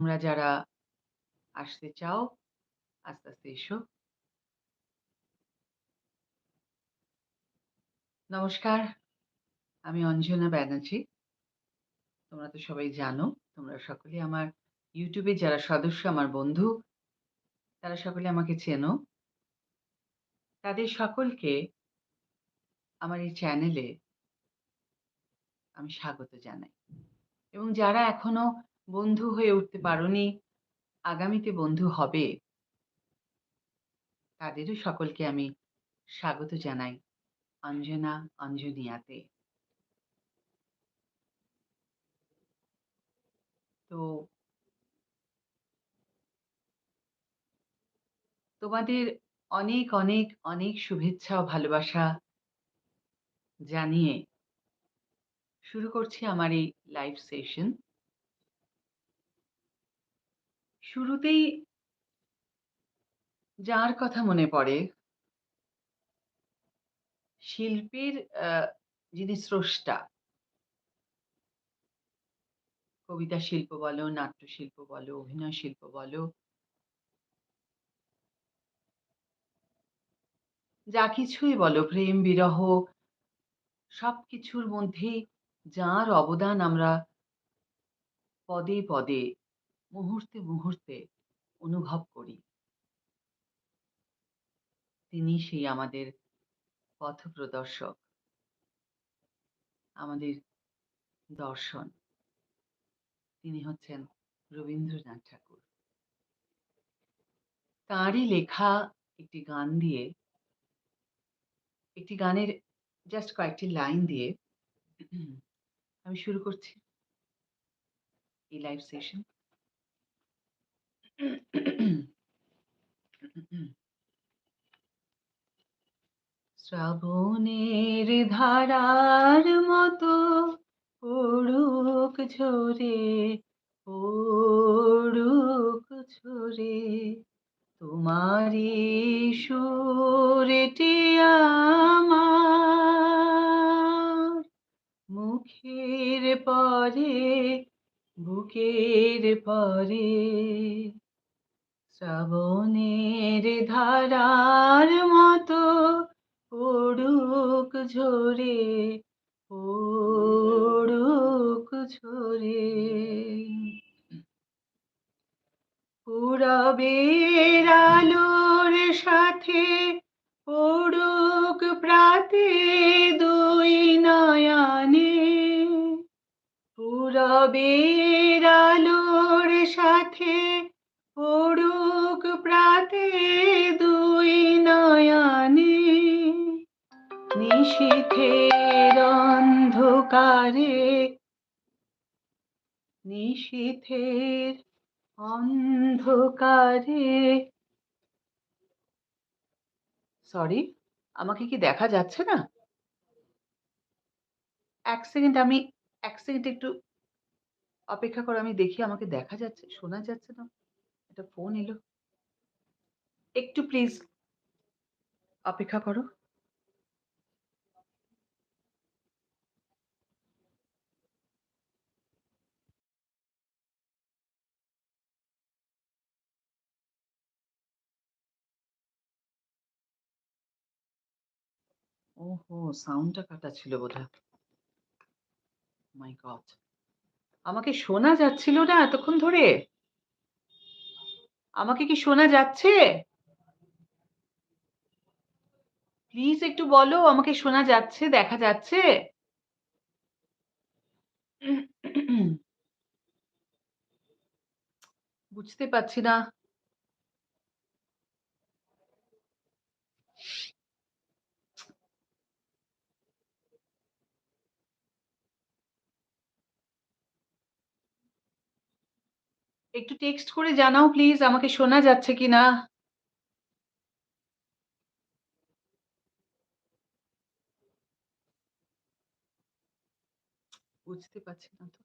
তোমরা যারা আসতে চাও আস্তে, আস্তে এসো। নমস্কার, আমি অঞ্জনা ব্যানার্জী। তোমরা তো সবাই জানো। তোমরা সকলেই আমার YouTube এ যারা সদস্য, আমার বন্ধু, তারা সকলে আমাকে চেনো। তাদের সকলকে আমার এই চ্যানেলে আমি স্বাগত জানাই। এবং যারা এখনো বন্ধু হয়ে উঠতে পারোনি, আগামীতে বন্ধু হবে, তাদেরও সকলকে আমি স্বাগত জানাই অঞ্জনা অঞ্জনিয়াতে। তো তোমাদের অনেক, অনেক, অনেক শুভেচ্ছা ও ভালোবাসা জানিয়ে শুরু করছি আমার এই লাইভ সেশন। শুরুতেই যার কথা মনে পড়ে, শিল্পীর আ যিনি স্রষ্টা, কবিতা শিল্প বলো, নাট্যশিল্প বলো, অভিনয় শিল্প বলো, যা কিছুই বলো, প্রেম, বিরহ সবকিছুর মধ্যেই যার অবদান আমরা পদে, পদে, মুহূর্তে, মুহূর্তে অনুভব করি, তিনি সেই আমাদের পথপ্রদর্শক, আমাদের দর্শন। তিনি হচ্ছেন রবীন্দ্রনাথ ঠাকুর। তাঁরই লেখা একটি গান দিয়ে, একটি গানের জাস্ট কয়েকটি লাইন দিয়ে আমি শুরু করছি এই লাইভ সেশন। শ্রাবণের ধারার মতো পড়ুক ঝরে, পড়ুক ঝরে তোমারি সুরটি আমার মুখের পরে, বুকের পরে, শ্রাবণের ধারার মতো পড়ুক ঝরে, পড়ুক ঝরে পূরবের আলোর সাথে পড়ুক প্রাতে দুই নয়নে, পূরবের আলোর সাথে পড়ুক প্রাতে দুই নয়নে, নিশীথের অন্ধকারে, নিশীথের অন্ধকারে, সরি, আমাকে কি দেখা যাচ্ছে না? ১ সেকেন্ড, আমি ১ সেকেন্ড একটু অপেক্ষা করো, আমি দেখি আমাকে দেখা যাচ্ছে, শোনা যাচ্ছে না। একটা ফোন এলো। একটু প্লিজ অপেক্ষা করো। ওহো! সাউন্ডটা কাটা ছিল বোধহয়। মাই গড! আমাকে শোনা যাচ্ছিল না এতক্ষণ ধরে? আমাকে কি শোনা যাচ্ছে? প্লিজ একটু বলো আমাকে শোনা যাচ্ছে, দেখা যাচ্ছে? বুঝতে পারছি না। একটু টেক্সট করে জানাও প্লিজ আমাকে শোনা যাচ্ছে কিনা? বুঝতে পারছি না তো।